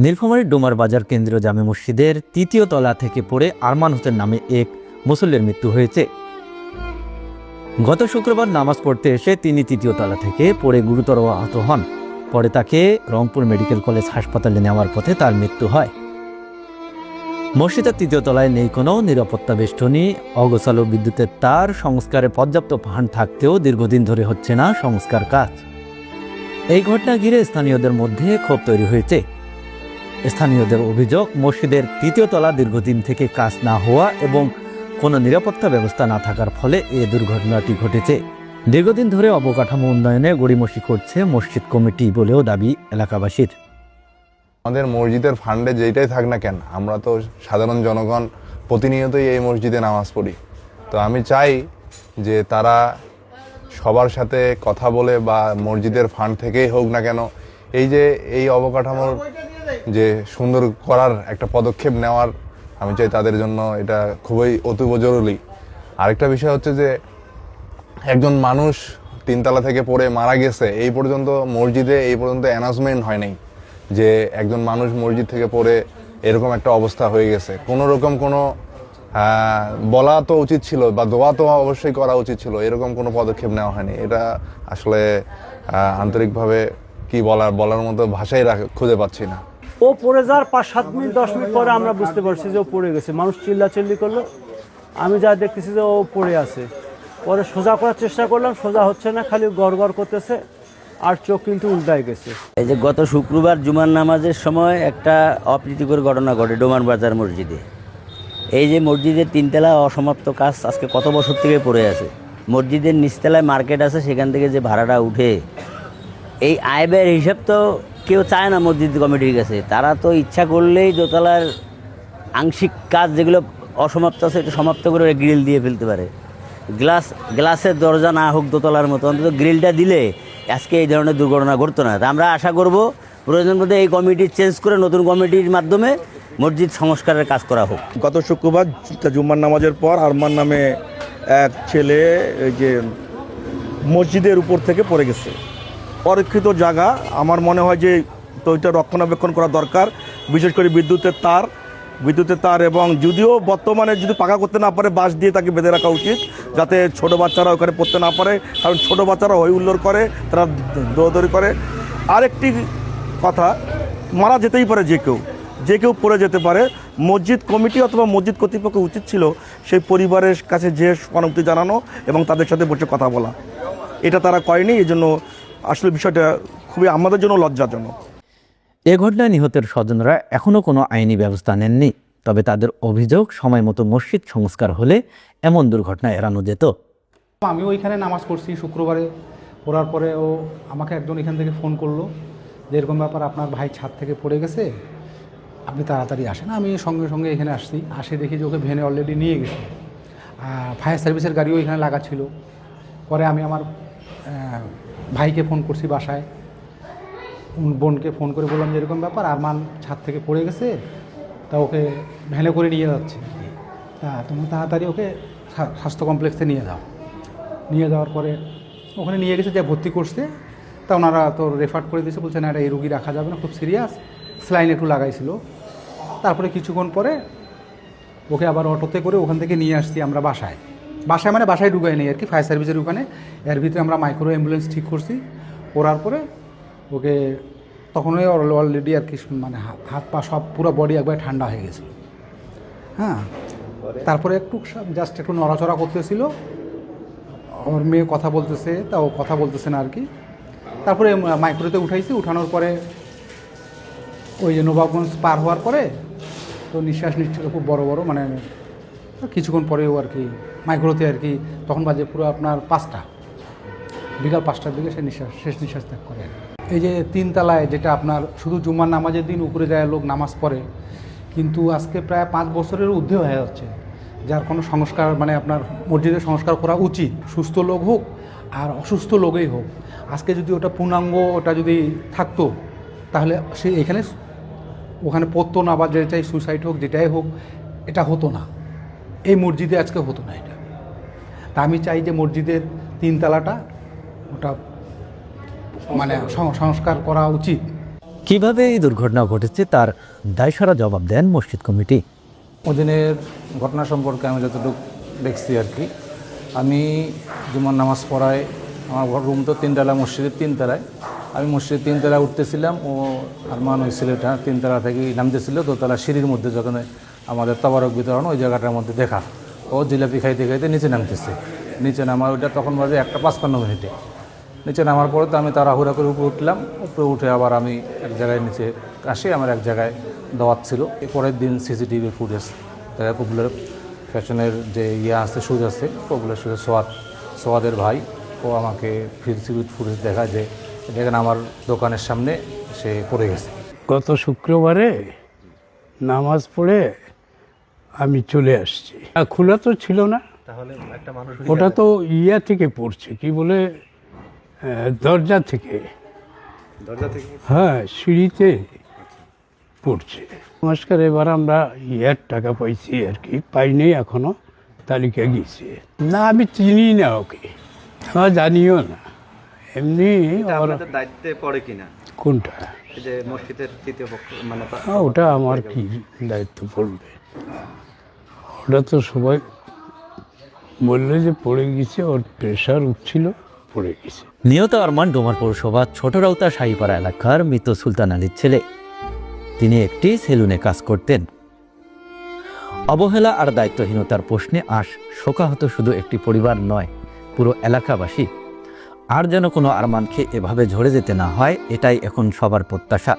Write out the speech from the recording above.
নীলফামারীর ডোমার বাজার কেন্দ্রীয় জামে মসজিদের তৃতীয় তলা থেকে পড়ে আরমান হোসেন নামে এক মুসল্লির মৃত্যু হয়েছে। গত শুক্রবার নামাজ পড়তে এসে তিনি তৃতীয় তলা থেকে পড়ে গুরুতর আহত হন। পরে তাকে রংপুর মেডিকেল কলেজ হাসপাতালে নেওয়ার পথে তার মৃত্যু হয়। মসজিদের তৃতীয় তলায় নেই কোনো নিরাপত্তা বেষ্টনী, অগোছালো বিদ্যুতের তার, সংস্কারের পর্যাপ্ত ফান্ড থাকতেও দীর্ঘদিন ধরে হচ্ছে না সংস্কার কাজ। এই ঘটনা ঘিরে স্থানীয়দের মধ্যে ক্ষোভ তৈরি হয়েছে। স্থানীয়দের অভিযোগ, মসজিদের তৃতীয় তলা দীর্ঘদিন থেকে কাজ না হওয়া এবং কোনো নিরাপত্তা ব্যবস্থা না থাকার ফলে এই দুর্ঘটনাটি ঘটেছে। দীর্ঘদিন ধরে অবকাঠামো উন্নয়নে গড়িমসি করছে মসজিদ কমিটি বলেও দাবি এলাকাবাসীর। আমাদের মসজিদের ফান্ডে যেটাই থাক না কেন, আমরা তো সাধারণ জনগণ প্রতিনিয়তই এই মসজিদে নামাজ পড়ি। তো আমি চাই যে তারা সবার সাথে কথা বলে বা মসজিদের ফান্ড থেকেই হোক না কেন, এই অবকাঠামোর যে সুন্দর করার একটা পদক্ষেপ নেওয়ার আমি চাই তাদের জন্য। এটা খুবই অতীব জরুরি। আরেকটা বিষয় হচ্ছে যে একজন মানুষ তিনতলা থেকে পড়ে মারা গেছে, এই পর্যন্ত মসজিদে অ্যানাউন্সমেন্ট হয় নাই যে একজন মানুষ মসজিদ থেকে পড়ে এরকম একটা অবস্থা হয়ে গেছে। কোনো রকম কোনো বলা তো উচিত ছিল বা দোয়া তো অবশ্যই করা উচিত ছিল, এরকম কোনো পদক্ষেপ নেওয়া হয়নি। এটা আসলে আন্তরিকভাবে কি বলার মতো ভাষাই খুঁজে পাচ্ছি না। ও পড়ে যাওয়ার 5-7 মিনিট 10 মিনিট পরে আমরা বুঝতে পারছি যে ও পড়ে গেছে। মানুষ চিল্লাচিল্লি করলো, আমি যা দেখতেছি যে ও পড়ে আছে। পরে সোজা করার চেষ্টা করলাম, সোজা হচ্ছে না, খালি গড়গড় করতেছে আর চোখ কিন্তু উল্টায় গেছে। এই যে গত শুক্রবার জুমার নামাজের সময় একটা অপ্রীতিকর ঘটনা ঘটে ডোমার বাজার মসজিদে। এই যে মসজিদের তিনতলা অসমাপ্ত কাজ আজকে কত বছর থেকে পড়ে আছে। মসজিদের নিচতলায় মার্কেট আছে, সেখান থেকে যে ভাড়াটা উঠে এই আয় ব্যয়ের হিসাব তো কেউ চায় না মসজিদ কমিটির কাছে। তারা তো ইচ্ছা করলেই দোতলার আংশিক কাজ যেগুলো অসমাপ্ত আছে এটা সমাপ্ত করে গ্রিল দিয়ে ফেলতে পারে। গ্লাসের দরজা না হোক দোতলার মতো, অন্তত গ্রিলটা দিলে আজকে এই ধরনের দুর্ঘটনা ঘটতো না। তা আমরা আশা করব প্রয়োজন মধ্যে এই কমিটি চেঞ্জ করে নতুন কমিটির মাধ্যমে মসজিদ সংস্কারের কাজ করা হোক। গত শুক্রবার জুম্মার নামাজের পর আরমান নামে এক ছেলে এই যে মসজিদের উপর থেকে পড়ে গেছে। অরক্ষিত জায়গা, আমার মনে হয় যে তো এটা রক্ষণাবেক্ষণ করা দরকার, বিশেষ করে বিদ্যুতের তার এবং যদিও বর্তমানে যদি পাকা করতে না পারে বাঁশ দিয়ে তাকে বেঁধে রাখা উচিত, যাতে ছোট বাচ্চারা ওখানে পড়তে না পারে, কারণ ছোট বাচ্চারা হই হুল্লোড় করে, তারা দৌড়দৌড়ি করে। আরেকটি কথা, মারা যেতেই পারে যে কেউ পড়ে যেতে পারে। মসজিদ কমিটি অথবা মসজিদ কর্তৃপক্ষ উচিত ছিল সেই পরিবারের কাছে যে সহানুভূতি জানানো এবং তাদের সাথে বসে কথা বলা। এটা তারা করেনি, এই জন্য আসলে বিষয়টা খুবই আমাদের জন্য লজ্জাজনক। এ ঘটনায় নিহতের স্বজনরা এখনও কোনো আইনি ব্যবস্থা নেননি। তবে তাদের অভিযোগ, সময় মতো মসজিদ সংস্কার হলে এমন দুর্ঘটনা এড়ানো যেত। আমি ওইখানে নামাজ পড়ছি শুক্রবারে, পড়ার পরে আমাকে একজন এখান থেকে ফোন করলো যে এরকম ব্যাপার, আপনার ভাই ছাদ থেকে পড়ে গেছে, আপনি তাড়াতাড়ি আসেন। আমি সঙ্গে সঙ্গে এখানে আসে দেখি যে ওকে ভ্যানে অলরেডি নিয়ে গেছে। ফায়ার সার্ভিসের গাড়িও এখানে লাগা ছিল। পরে আমি আমার ভাইকে ফোন করছি, বাসায় বোনকে ফোন করে বললাম যে এরকম ব্যাপার, আরমান ছাদ থেকে পড়ে গেছে, তা ওকে ভ্যানে করে নিয়ে যাচ্ছে। তুমি তাড়াতাড়ি ওকে স্বাস্থ্য কমপ্লেক্সে নিয়ে যাওয়ার পরে ওখানে নিয়ে গেছে, যা ভর্তি করছে। তা ওনারা তো রেফার করে দিয়েছে, বলছে না এটা এই রুগী রাখা যাবে না, খুব সিরিয়াস, স্যালাইন একটু লাগাইছিল। তারপরে কিছুক্ষণ পরে ওকে আবার অটোতে করে ওখান থেকে নিয়ে আসছি আমরা বাসায় মানে বাসায় ঢুকাই নেই আর কি, ফায়ার সার্ভিসের ওখানে। এর ভিতরে আমরা মাইক্রো অ্যাম্বুলেন্স ঠিক করছি, করার পরে ওকে তখনই অলরেডি আর কি মানে হাত পা সব পুরো বডি একবার ঠান্ডা হয়ে গেছিলো। হ্যাঁ, তারপরে জাস্ট একটু নড়াচড়া করতেছিল। ওর মেয়ে কথা বলতেছে, তা ও কথা বলতেছে না আর কি। তারপরে মাইক্রোতে উঠানোর পরে ওই যে নবাবগঞ্জ পার হওয়ার পরে তো নিঃশ্বাস নিচ্ছিল খুব বড় বড়, মানে কিছুক্ষণ পরেও আর কি মাইক্রোতে আর কি, তখন বাজে পুরো আপনার 5টা, বিকাল 5টার দিকে সে শেষ নিঃশ্বাস ত্যাগ করে। এই যে তিনতলায় যেটা আপনার শুধু জুম্মার নামাজের দিন উপরে যায় লোক নামাজ পড়ে, কিন্তু আজকে প্রায় 5 বছরের ঊর্ধ্বে হয়ে যাচ্ছে, যার কোনো সংস্কার মানে আপনার মসজিদের সংস্কার করা উচিত, সুস্থ লোক হোক আর অসুস্থ লোকেই হোক। আজকে যদি ওটা পূর্ণাঙ্গ ওটা যদি থাকতো তাহলে সে ওখানে পড়তো না, বা যেটাই সুইসাইড হোক যেটাই হোক এটা হতো না, এই মসজিদে আজকে হতো না এটা। তা আমি চাই যে মসজিদের তিনতলাটা ওটা মানে সংস্কার করা উচিত। কিভাবে এই দুর্ঘটনা ঘটেছে তার দায়সারা জবাব দেন মসজিদ কমিটি। ওদিনের ঘটনা সম্পর্কে আমি যতটুকু দেখছি আর কি, আমি জুমার নামাজ পড়ায় আমার রুম তো তিনতলা, মসজিদের তিনতলায়। আমি মসজিদের তিনতলায় উঠতেছিলাম, ও আরমান ওই ছেলেটা তিনতলা থেকে নামতেছিল দোতলা সিঁড়ির মধ্যে, যখন আমাদের তবারক বিতরণ ওই জায়গাটার মধ্যে দেখা, ও জিলাপি খাইতে খাইতে নিচে নামতেছে। নিচে নামার ওইটা তখন বাজে 1:55। নিচে নামার পরে তো আমি তাড়াহুড়া করে উপরে উঠলাম। উপরে উঠে আবার আমি এক জায়গায় নিচে আসি, আমার এক জায়গায় দাওয়াত ছিল। এর পরের দিন সিসিটিভি ফুটেজ দেখা, পপুলার ফ্যাশনের যে আছে, সুজ আছে, পপুলার সুজের সোয়াদের ভাই, ও আমাকে সিসিটিভি ফুটেজ দেখায় যে দেখেন আমার দোকানের সামনে সে পড়ে গেছে। গত শুক্রবারে নামাজ পড়ে আমি চলে আসছি। খোলা তো ছিল না, ওটা তো ইয়া থেকে পড়ছে, কি বলে, দরজা থেকে। হ্যাঁ, সিঁড়িতে পড়ছে। নমস্কার, এবার আমরা ইয়ার টাকা পাইছি আর কি, পাইনি এখনো, তালিকা গিয়েছে। না, আমি চিনি না ওকে, জানিও না। এমনি দায়িত্বে পড়ে কিনা কোনটা, যে মসজিদের তৃতীয় পক্ষ মানে ওটা আমার কি দায়িত্ব পড়বে? ওটা তো সবাই বললে যে পড়ে গেছে, ওর প্রেশার উঠছিল, পড়ে গেছে। নিহত আরমান ডোমার পৌরসভা ছোট রাউতা শাহীপাড়া এলাকার মৃত সুলতান আলীর ছেলে। তিনি একটি সেলুনে কাজ করতেন। অবহেলা আর দায়িত্বহীনতার প্রশ্নে আজ শোকাহত শুধু একটি পরিবার নয়, পুরো এলাকাবাসী। আর যেন কোনো আরমানকে এভাবে ঝরে যেতে না হয়, এটাই এখন সবার প্রত্যাশা।